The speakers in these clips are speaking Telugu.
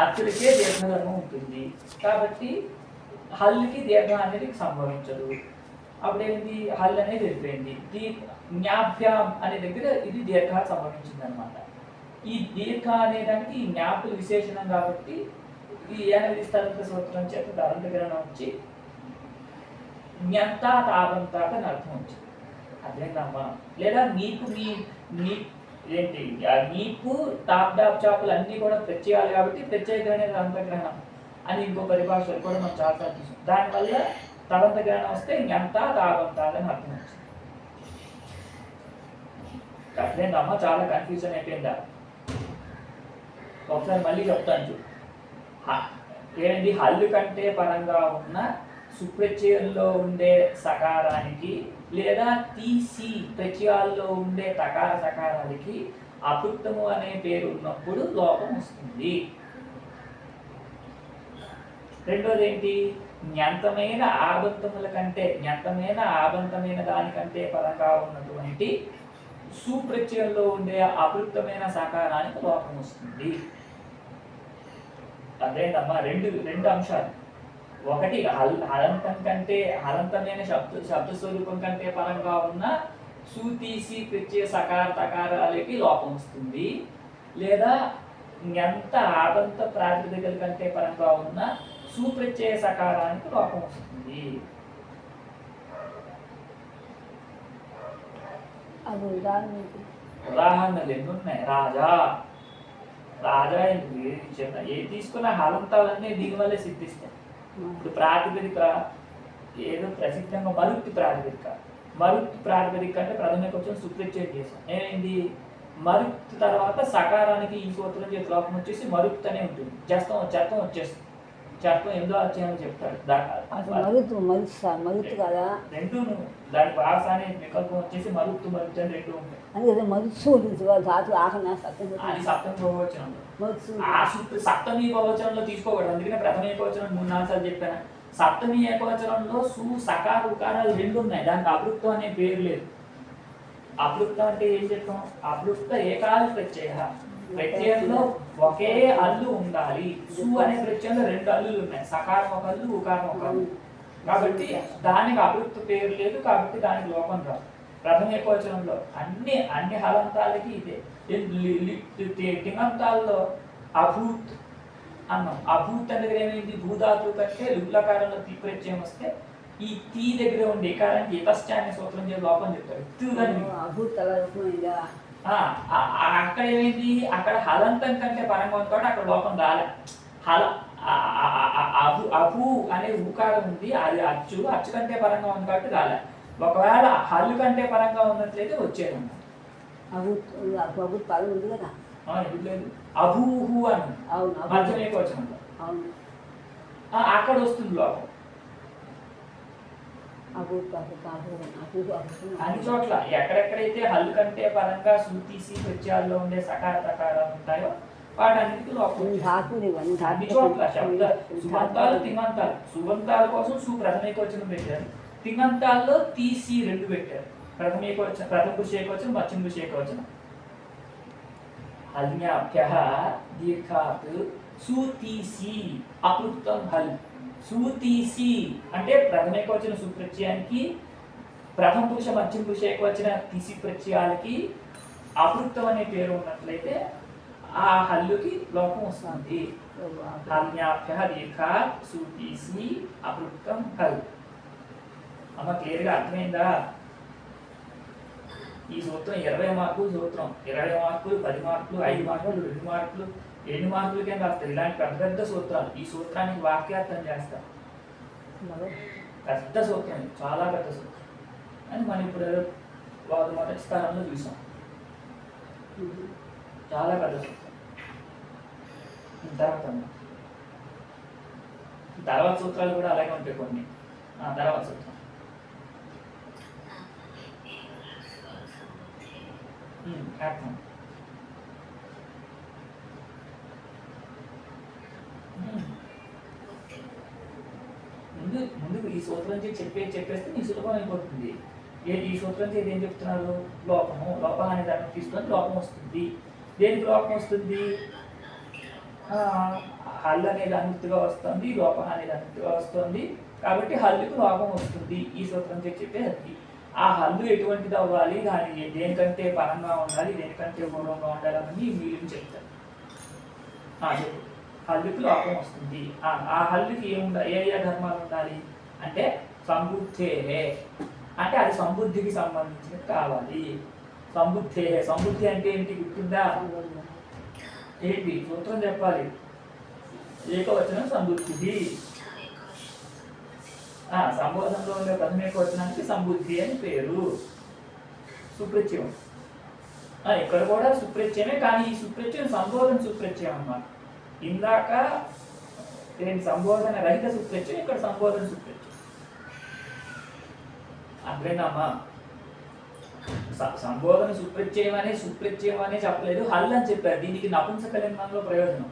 అచ్చులకే దీర్ఘధర్మం ఉంటుంది. కాబట్టి హల్లుకి దీర్ఘం అనేది సంభవించదు. అప్పుడేంటి హల్ అనేది వెళ్ళిపోయింది. జ్ఞాభ్యాం అనే దగ్గర ఇది దీర్ఘ సంభవించింది అనమాట. ఈ దీర్ఘ అనేదానికి ఈ జ్ఞాపులు విశేషణం కాబట్టి ఈ ఏనవిధి స్థలంత సూత్రం చేత దళంతగ్రహణం వచ్చి జ్ఞంతా తాబంతాట అని అర్థం వచ్చింది. అదేంటమ్మా? లేదా నీకు నీ ఏంటి నీకు టాప్ డాప్ చాపులు అన్నీ కూడా ప్రత్యయాలు కాబట్టి ప్రత్యేకమైన దళంతగ్రహణం అని ఇంకో పరిభాషలు కూడా మనం చాలాసార్లు చూసాం. దానివల్ల తలంతగ్రహణం వస్తే జ్ఞంతా తాబంతాట అని అర్థం వచ్చింది. అదేంటమ్మా? చాలా కన్ఫ్యూజన్ అయిపోయిందా? ఒకసారి మళ్ళీ చెప్తాను చూడు. ఏంటి? హల్లు కంటే పరంగా ఉన్న సుప్రత్యయంలో ఉండే సకారానికి లేదా తీసి ప్రత్యయాల్లో ఉండే తకార సకారానికి అపుక్తము అనే పేరు ఉన్నప్పుడు లోపం వస్తుంది. రెండోది ఏంటి? జ్ఞంతమైన ఆబంతమైన దానికంటే పరంగా ఉన్నటువంటి సుప్రత్యయంలో ఉండే అపృక్తమైన సకారానికి లోపం వస్తుంది. అదేంటమ్మా? రెండు అంశాలు. ఒకటి హలంతం కంటే హలంతమైన శబ్ద స్వరూపం కంటే పరంగా ఉన్న సూతీసి ప్రత్యయ సకార తకారాలకి లోపం వస్తుంది. లేదా ఎంత ఆబంత ప్రాతిపదికల కంటే పరంగా ఉన్న సుప్రత్యయ సకారానికి లోపం వస్తుంది. ఉదాహరణలు ఎన్ని ఉన్నాయి? రాజా ఏ తీసుకున్న హలంతాలన్నీ దీనివల్లే సిద్ధిస్తాయి. ఇప్పుడు ప్రాతిపదిక ఏదో ప్రసిద్ధంగా మరుక్తి ప్రాతిపదిక అంటే ప్రథమ కొంచెం సుప్రత్యయం చేసాం. ఏమైంది? మరుక్తి తర్వాత సకారానికి ఈ సూత్రం చేతి లోపం వచ్చేసి మరుక్తి అనే ఉంటుంది. చెత్తం వచ్చేస్తుంది. చెత్తం ఎందులో వచ్చాయని చెప్తాడు. రెండు దాని భాష అనే వికల్పం వచ్చేసి మరుక్తు అని రెండు ఉంటాయి. సప్తమి బహువచనంలో సప్తమి బహువచనంలో తీసుకోకూడదు. అందుకనే ప్రథమ ఏకవచనం 3-4 సార్లు చెప్పాను. సప్తమి ఏకవచనంలో సకార ఉకారాలు రెండు ఉన్నాయి. దానికి అపృక్తం అనే పేరు లేదు. అపృక్తం అంటే ఏం చెప్తాం? అపృక్త ఏకాల ప్రత్యయంలో ఒకే అల్లు ఉండాలి. సు అనే ప్రత్యయంలో 2 అల్లులు ఉన్నాయి. సకారం ఒక అల్లు, ఉకారం ఒక అల్లు. కాబట్టి దానికి అపృక్త పేరు లేదు. కాబట్టి దానికి లోపం రాదు. ప్రథమ ఏకవచనంలో అన్ని హలంతాలకి ఇదే. తింగంతాల్లో అభూత్ అన్నాం. అభూత్ అనేది ఏమైంది? భూధాతు కంటే లులకారంలో తీ ప్రత్యయం వస్తే ఈ తీ దగ్గర ఉండే ఏకారానికి ఇతశ్చ అనే సూత్రం చేసి లోపం చెప్తారు. అక్కడ ఏమైంది? అక్కడ హలంతం కంటే పరంగా ఉంది కాబట్టి అక్కడ లోపం రాలే. అభు అనే ఊకారం ఉంది. అది అచ్చు కంటే పరంగా ఉంది కాబట్టి రాలే. ఒకవేళ హల్లు కంటే పరంగా ఉన్నట్లయితే వచ్చేదన్నమాట. అభూహు అని మధ్యమేకవచనంలో అక్కడ వస్తుంది లోపం. అన్ని చోట్ల ఎక్కడెక్కడైతే హల్లు కంటే పరంగా సూతీసి ప్రత్యయాల్లో ఉండే సకార తకారాలు ఉంటాయో వాటన్నిటికీ లోపం. అన్ని చోట్ల శబ్ద సుమంతాలు తింగంతాలు. సుమంతాల కోసం ప్రథమ ఏకవచనం పెట్టారు. తింగంతాల్లో తీసి 2 పెట్టారు. ప్రథమ పురుష ఏకవచనం, మధ్యమ పురుష ఏకవచనం. హల్యాభ్యః దీర్ఘాత్ సూతీసి అపృక్తం హల్. సూతీసి అంటే ప్రథమ ఏకవచన సుప్రత్యయానికి, ప్రథమ పురుష మధ్యమ పురుష ఏకవచన తీసి ప్రత్యయాలకి అపృక్తం అనే పేరు ఉన్నట్లయితే ఆ హల్లుకి లోపం వస్తుంది. హల్యాభ్యః దీర్ఘాత్ సూతీసి అపృక్తం హల్. అమ్మ క్లియర్గా అర్థమైందా? ఈ సూత్రం 20 మార్కులు సూత్రం. 20 మార్కులు, 10 మార్కులు, 5 మార్కులు, 2 మార్కులు, 8 మార్కులకే రాస్తారు. ఇలాంటి పెద్ద సూత్రాలు. ఈ సూత్రానికి వాక్యార్థం చేస్తారు. పెద్ద సూత్రం, చాలా పెద్ద సూత్రం అని మనం ఇప్పుడు మొదటి స్థానంలో చూసాం. చాలా పెద్ద సూత్రం. తర్వాత సూత్రాలు కూడా అలాగే ఉంటాయి కొన్ని. తర్వాత సూత్రం అర్థం. ముందు ఈ సూత్రం చెప్పేస్తే నీ సులభం అయిపోతుంది. ఈ సూత్రం చేసి ఏం చెప్తున్నారు? లోపం అనే దాన్ని తీసుకొని లోపం వస్తుంది. దేనికి లోపం వస్తుంది? హల్ అనేది అనుత్తిగా వస్తుంది, లోపం అనేది అనుత్తిగా వస్తుంది, కాబట్టి హల్లుకు లోపం వస్తుంది. ఈ సూత్రం చెప్పే అది. ఆ హల్లు ఎటువంటిది అవ్వాలి, దాని దేనికంటే పరంగా ఉండాలి, దేనికంటే పూర్వంగా ఉండాలి అని మీరు చెప్తారు. చెప్పు. హల్లుకి లోపం వస్తుంది. ఆ హల్లుకి ఏముండాలి, ఏ ధర్మాలు ఉండాలి అంటే సంబుద్ధే, అంటే అది సంబుద్ధికి సంబంధించినది కావాలి. సంబుద్ధి అంటే ఏంటి గుర్తుందా? ఏంటి సూత్రం చెప్పాలి. ఏకవచనం సంబుద్ధి. సంబోధనలో ఉండే ప్రథమ ఏకవచనానికి సంబుద్ధి అని పేరు. సుప్రత్యయం. ఇక్కడ కూడా సుప్రత్యయమే, కానీ ఈ సుప్రత్యయం సంబోధన సుప్రత్యయం అన్నమాట. ఇందాక సంబోధన రహిత సుప్రత్యయం, ఇక్కడ సంబోధన సుప్రత్యయం. అర్థమైందమ్మా? సంబోధన సుప్రత్యయం అనే చెప్పలేదు, హల్ అని చెప్పారు. దీనికి నపుంసకలింగంలో ప్రయోజనం.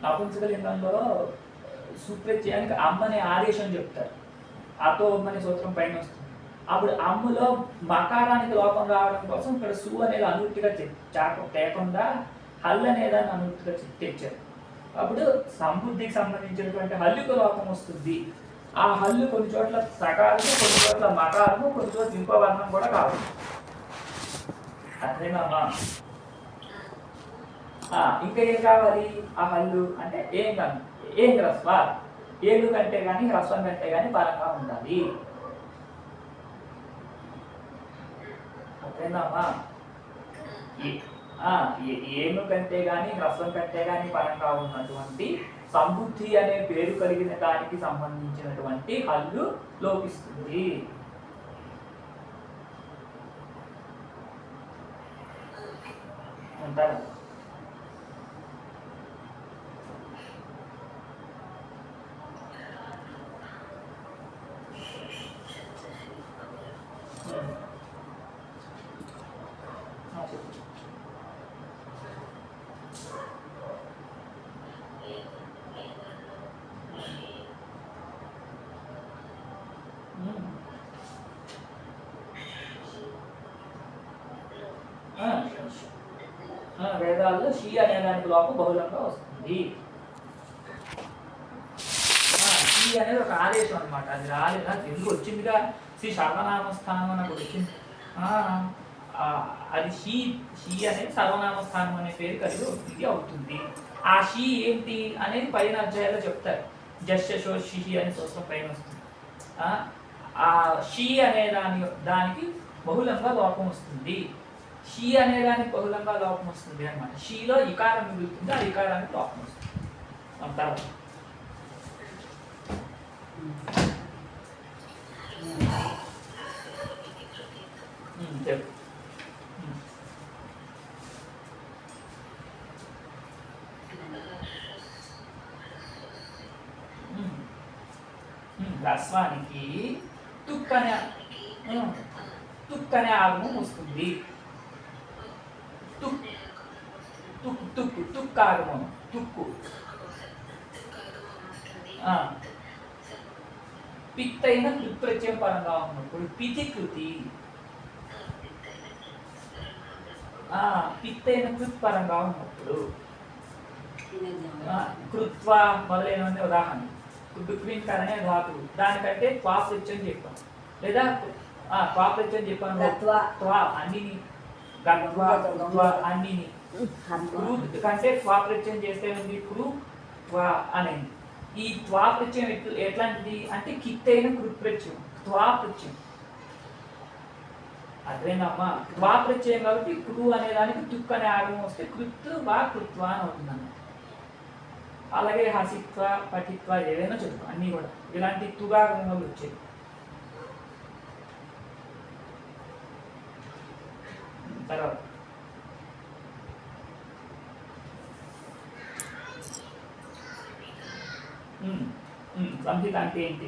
నపుంసకలింగంలో సుప్రత్యయానికి అమ్మనే ఆదేశం చెప్తారు. అతో అమ్మనే సూత్రం పైన వస్తుంది. అప్పుడు అమ్ములో మకారానికి లోపం రావడం కోసం ఇక్కడ సు అనేది అనువృత్తిగా తేకుండా హల్ అనేదాన్ని అనువృత్తిగా తెచ్చారు. అప్పుడు సంబుద్ధికి సంబంధించినటువంటి హల్లుకు లోపం వస్తుంది. ఆ హల్లు కొన్ని చోట్ల సకారము, కొన్ని చోట్ల మకారము, కొన్ని చోట్ల ఇంకో వర్ణం కూడా కావాలి. అర్థమేనమ్మా? ఇంకా ఏం కావాలి? ఆ హల్లు అంటే ఏం హ్రస్వ, ఏళ్ళు కంటే కానీ హ్రస్వం కంటే కానీ పరంగా ఉండాలి. అర్థమేనమ్మా? ఏను కంటే కానీ హ్రస్వం కంటే కానీ పరంగా ఉన్నటువంటి సంబుద్ధి అనే పేరు కలిగిన దానికి సంబంధించినటువంటి హల్లు లోపిస్తుంది. అంటారా? వేదాల్లో షీ అనే దానికి లోపం బహుళంగా వస్తుంది. షీ అనేది ఒక ఆదేశం అనమాట. అది రాలేదు, నాకు ఎందుకు వచ్చిందిగా శ్రీ సర్వనామస్థానం నాకు వచ్చింది. అది షీ అనేది సర్వనామస్థానం అనే పేరు కలిగి ఇది అవుతుంది. ఆ షీ ఏంటి అనేది పైన అధ్యాయాల్లో చెప్తారు. జస్యశో షీ అనే సూత్రం పైన వస్తుంది. ఆ షీ అనే దానికి బహుళంగా లోపం వస్తుంది. షీ అనే దానికి బహుళంగా లోపం వస్తుంది అనమాట. షీలో ఇకారం మిగులుతుంది, ఆ ఇకారానికి లోపం వస్తుంది అంటారు. రస్వానికి తుక్కనే ఆగమం వస్తుంది. తుక్కాగమం, తుక్కు. పిత్తైన కృత్ప్రత్యయం పరంగా ఉన్నప్పుడు పితి కృతి, పిత్తైన కృత్ పరంగా ఉన్నప్పుడు కృత్వ మొదలైనవన్నీ ఉదాహరణ. కరణే ధాతువు, దానికంటే త్వాప్రత్యయం చెప్పాం, లేదా త్వాప్రత్యయం చెప్పాను. అన్నిని అన్నిని కంటే త్వాప్రత్యయం చేస్తే ఉంది కృ అనేది. ఈ త్వాప్రత్యయం ఎట్లాంటిది అంటే కిత్తైన కృత్ప్రత్యయం, త్వాప్రత్యయం. అదేనమ్మా? త్వాప్రత్యయం కాబట్టి కృ అనే దానికి తుక్ అనే ఆగమం వస్తే కృత్ వా కృత్వ అని అవుతుందన్న. అలాగే హసిత్వ, పఠిత్వ ఏదైనా చెప్తాం, అన్నీ కూడా ఇలాంటి తుగాగమలు వచ్చేది. తర్వాత సంహిత అంటే ఏంటి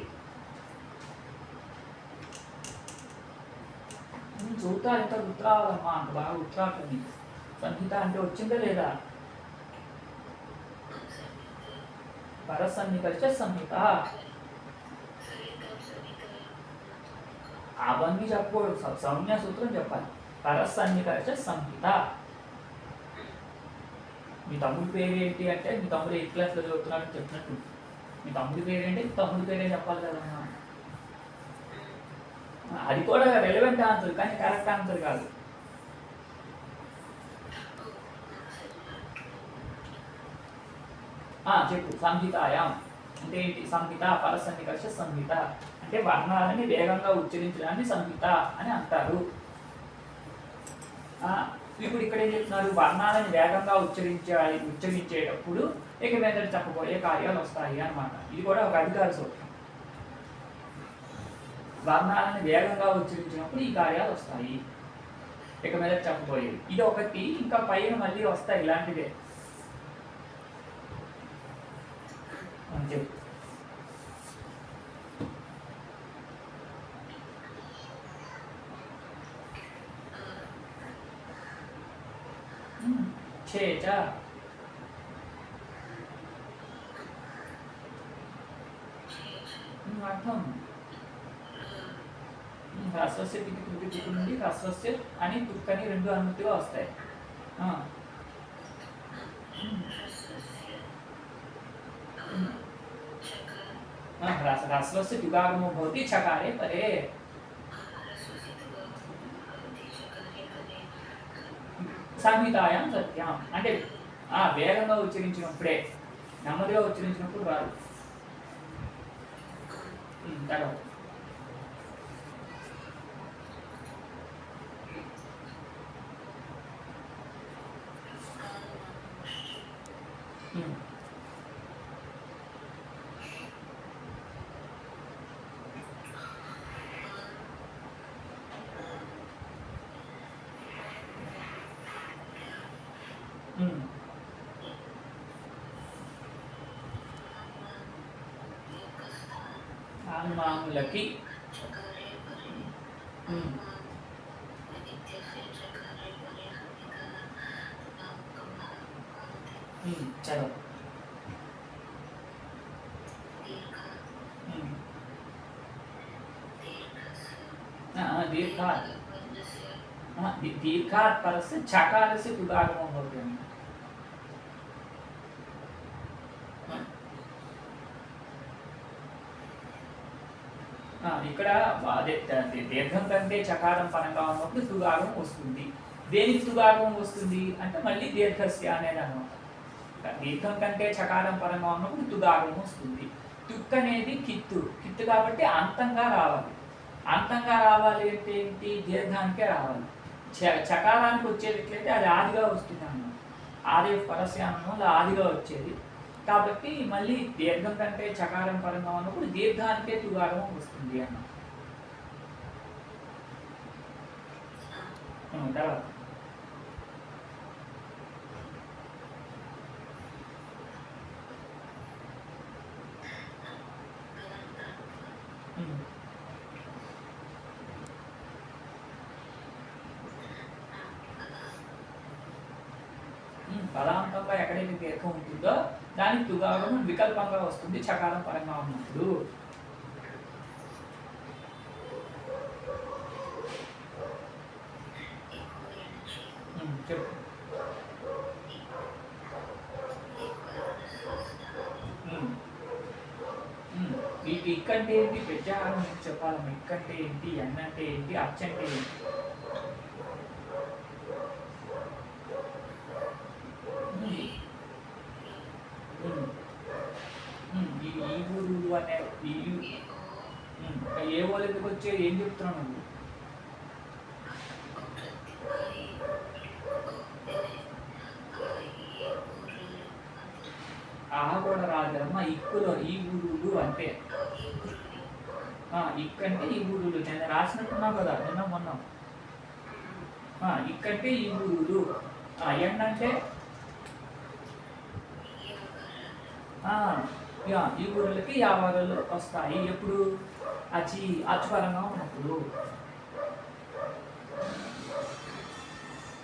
చూతా, ఎంత ఉత్తరావాలమ్మా, అంత బాగా ఉత్తరాటుంది. సంహిత అంటే వచ్చిందా లేదా? పరసన్నికర్ష సంహిత. అవన్నీ చెప్పకూడదు, సౌమ్య సూత్రం చెప్పాలి. పరసన్నికర్ష సంహిత. మీ తమ్ముడి పేరు ఏంటి అంటే మీ తమ్ముడు 8th క్లాస్లో చదువుతున్నాడని చెప్పినట్టు. మీ తమ్ముడి పేరు ఏంటి, తమ్ముడి పేరే చెప్పాలి కదమ్మా. అది కూడా రెలవెంట్ ఆన్సర్ కానీ కరెక్ట్ ఆన్సర్ కాదు. చెప్పు. సంహితాయాం అంటే ఏంటి? సంహిత పరసన్నికర్ష సంహిత అంటే వర్ణాలని వేగంగా ఉచ్చరించడాన్ని సంహిత అని అంటారు. ఇప్పుడు ఇక్కడ ఏం చెప్తున్నారు? వర్ణాలను వేగంగా ఉచ్చరించేటప్పుడు ఇక మీద చెప్పబోయే కార్యాలు వస్తాయి అన్నమాట. ఇది కూడా ఒక అధికార సూత్రం. వర్ణాలను వేగంగా ఉచ్చరించినప్పుడు ఈ కార్యాలు వస్తాయి, ఇక మీద చెప్పబోయేది. ఇది ఒకటి. ఇంకా పైన మళ్ళీ వస్తాయి ఇలాంటివే. చెప్పు. చేచ అర్థం హ్రస్వస్య తుకి నుండి హ్రస్వస్య అని తుక్కని రెండు అనుమతిగా వస్తాయి. హ్రస్వస్య తుగాగమో భవతి చకారే పరే. సంహితాయాం సత్యం అంటే వేగంగా ఉచ్చరించినప్పుడే, నెమ్మదిగా ఉచ్చరించినప్పుడు రాదు. తర్వాత మామూలకి చలో దీర్ఘాత్ దీర్ఘాత్ పరस्य చకారस्य ఉదాగమం భవతి. ఇక్కడ దీర్ఘం కంటే చకారం పరంగా ఉన్నప్పుడు తుగాగం వస్తుంది. దేనికి తుగాగం వస్తుంది అంటే మళ్ళీ దీర్ఘస్య అనేది అనమాట. దీర్ఘం కంటే చకారం పరంగా ఉన్నప్పుడు తుగాగం వస్తుంది. తుక్ అనేది కిత్తు కాబట్టి అంతంగా రావాలి. అంతంగా రావాలి అంటే ఏంటి? దీర్ఘానికే రావాలి. చకారానికి వచ్చేటట్లయితే అది ఆదిగా వస్తుంది అన్నమాట. ఆది పరస్యానంలో ఆదిగా వచ్చేది కాబట్టి మళ్ళీ దీర్ఘం కంటే చకారం పరంగా ఉన్నప్పుడు దీర్ఘానికే తుగాగమం వస్తుంది అన్నమాట. తర్వాత పదాంతంలో ఎక్కడైతే దీర్ఘం ఉంటుందో దానికి తుగాగమం వికల్పంగా వస్తుంది చకారం పరంగా ఉన్నప్పుడు. చెప్పు. ఇక్కంటే ఏంటి? ప్రత్యాహారం మీకు చెప్పాలమ్మా. ఇక్కంటే ఏంటి? ఎన్ అంటే ఏంటి? అచ్చ అంటే ఏంటి? ఈ ఊరు అనే ఏ వాళ్ళు ఎందుకు వచ్చే ఏం చెప్తున్నావు నువ్వు? ఆహా కూడా రాదమ్మా. ఇక్కులో ఈ ఊరులు అంటే ఇక్కంటే ఈ ఊరులు. నేను రాసినట్టున్నావు కదా నిన్న మొన్న. ఇక్కంటే ఈ ఊరులు. ఏంటంటే ఈ ఊర్లకి యావారాలు వస్తాయి. ఎప్పుడు? అచ్చుపరంగా ఉన్నప్పుడు.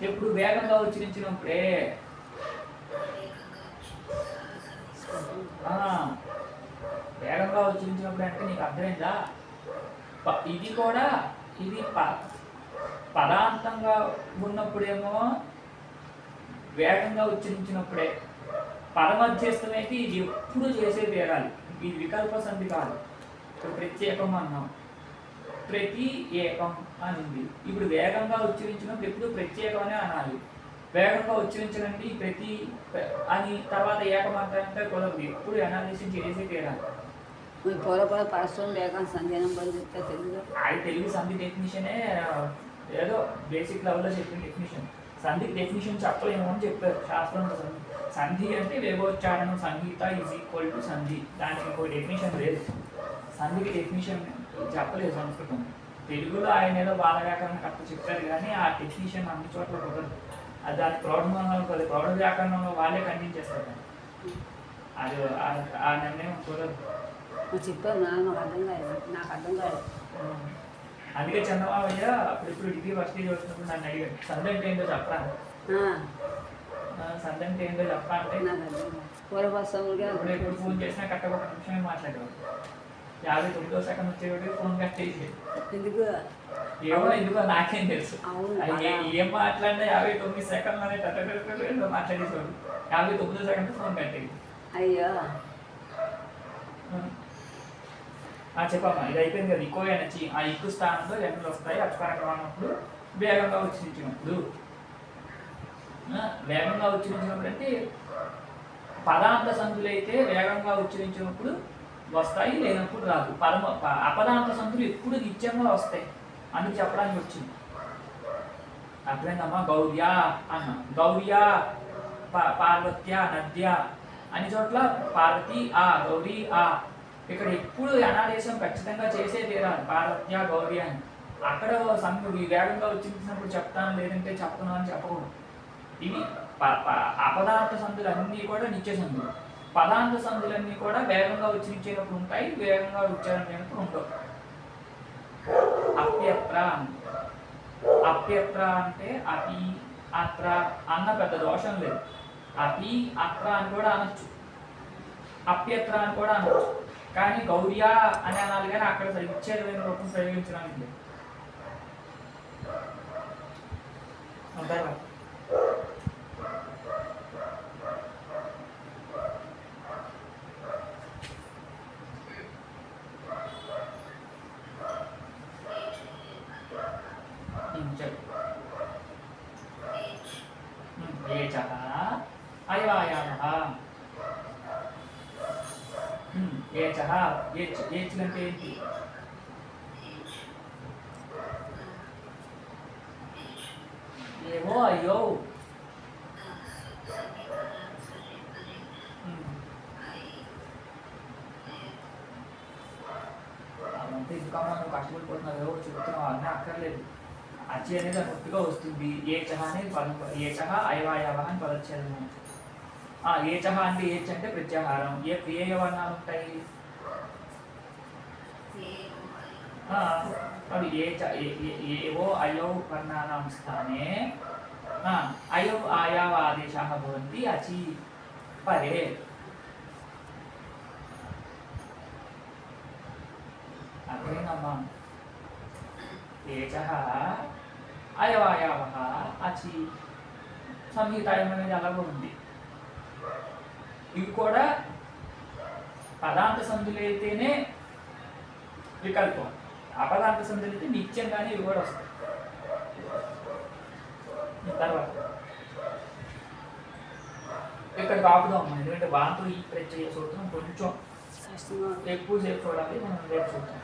ఎప్పుడు? వేగంగా ఉచ్చరించినప్పుడే. వేగంగా ఉచ్చరించినప్పుడు అంటే నీకు అర్థమైందా? ఇది కూడా ఇది పదాంతంగా ఉన్నప్పుడేమో వేగంగా ఉచ్చరించినప్పుడే. పరమధ్యస్థం అయితే ఇది ఎప్పుడు చేసే తీరాలి. ఇది వికల్ప సంధి కాదు. ఇప్పుడు ప్రత్యేకం అన్నాం, ప్రతి ఏకం అని ఉంది. ఇప్పుడు వేగంగా ఉచ్చరించినప్పుడు ఎప్పుడు ప్రత్యేకం అనే అనాలి. వేగంగా ఉచ్చరించడండి ప్రతి అని తర్వాత ఏకం అంటే కుదరదు. ఎప్పుడు అనాలిసిస్ చేసే తీరాలి. పూర్వపద పరస్పరం వేగం సంధ్యానం చెప్తే తెలుగు అది తెలుగు సంధి డెఫినిషనే ఏదో బేసిక్ లెవెల్లో చెప్పిన డెఫినిషన్. సంధికి డెఫినిషన్ చెప్పలేము అని చెప్పారు శాస్త్రంలో. సంధి అంటే వేగోచ్చారణం సంగీత ఈజ్ ఈక్వల్ టు సంధి. దానికి ఇంకో డెఫినేషన్ లేదు. సంధికి డెఫినేషన్ చెప్పలేదు సంస్కృతం. తెలుగులో ఆయన ఏదో బాలవ్యాకరణ కరెక్ట్ చెప్పారు కానీ ఆ డెఫినేషన్ అన్ని చోట్ల కుదరదు. అది దాని ప్రౌఢ వ్యాకరణంలో వాళ్ళే ఖండించేస్తారు. అది ఆ నిర్ణయం కుదరదు. చెప్పారు నాకు అర్థం కాదు. అందుకే చంద్రబాబయ్య ఇప్పుడు డిగ్రీ ఫస్ట్ ఇయర్ వచ్చినప్పుడు నన్ను అడిగాడు సంధి అంటే ఏంటో చెప్పరా, సంధి అంటే ఏంటో చెప్పరా అంటే ఇప్పుడు ఫోన్ చేసినా కరెక్ట్గా ఒక నిమిషమే మాట్లాడేవాడు. 59వ సెకండ్ వచ్చేవాడు ఫోన్ కట్ చేసి ఎందుకు ఎందుకో నాకేం తెలుసు. ఏం మాట్లాడినా 59 సెకండ్లోనే మాట్లాడేసేవాడు. 59వ సెకండ్ ఫోన్ కట్టేది. అయ్యో చెప్పమ్మా ఇది అయిపోయింది కదా. ఇకో ఎనర్జీ ఆ ఇక్కు స్థానంలో ఎండలు వస్తాయి అక్షరక్రమణప్పుడు వేగంగా ఉచ్చరించినప్పుడు. వేగంగా ఉచ్చరించినప్పుడు అంటే పదాంత సంధులు అయితే వేగంగా ఉచ్చరించినప్పుడు వస్తాయి, లేనప్పుడు రాదు. అపదాంత సంధులు ఎప్పుడు నిత్యంగా వస్తాయి. అందుకు చెప్పడానికి వచ్చింది. అర్థమైందమ్మా. గౌర్య అన్న గౌర్య పార్వత్య నద్య అన్ని చోట్ల పార్వతి ఆ గౌరీ ఆ. ఇక్కడ ఎప్పుడు అనాదేశం ఖచ్చితంగా చేసే తీరాలి. పార్వత్య గౌరీ అని. అక్కడ సంధి వేగంగా ఉచ్చరించినప్పుడు చెప్తాను లేదంటే చెప్తున్నాను అని చెప్పకూడదు. ఇవి అపదార్థ సంధులు అన్నీ కూడా నిత్య సంధులు. పదాంత సంధులన్నీ కూడా వేగంగా ఉచ్చరించేటప్పుడు ఉంటాయి, వేగంగా ఉచ్చారణ చేయనప్పుడు ఉండవు. అప్యత్ర అప్యత్ర అంటే అపి అత్ర అన్న పెద్ద దోషం లేదు. అపి అత్ర అని కూడా అనొచ్చు, అప్యత్ర అని కూడా అనొచ్చు. కానీ గౌర్య అని అనాలి కానీ అక్కడ విచ్ఛేదమైన రూపం ప్రయోగించడానికి లేదు. అంటే ఏంటి? ఏవో అయ్యో అంతే. ఎందుకమ్మా నువ్వు కష్టపడిపోతున్నావు, ఏవో చెబుతున్నావు, అన్నీ అక్కర్లేదు. అచ్చి అనేది గుర్తుగా వస్తుంది. ఏచహ అనేది ఏచహ అయవాయవ అని పదచ్చేదము. ఏచహ అంటే ఏచ్ అంటే ప్రత్యాహారం. ఏ వర్ణాలు ఉంటాయి? ఏవో అయౌ వర్ణానాం స్థానే అయౌ ఆయావ ఆదేశాः భవంతి అచి పరే. అదేనమ్మా. ఏచః అయవాయావః అచి సంహితాయం అనేది అలాగే ఉంది. ఇవి కూడా పదాంత సంధులైతేనే వికల్పం. అపదాంత సంధులు అయితే నిత్యంగానే ఇవి కూడా వస్తాయి. తర్వాత ఇక్కడికి ఆపుదాం. ఎందుకంటే వాంతో ఈ ప్రత్యయ సూత్రం కొంచెం ఎక్కువసేపు చూడాలి. మనం రేపు చూద్దాం.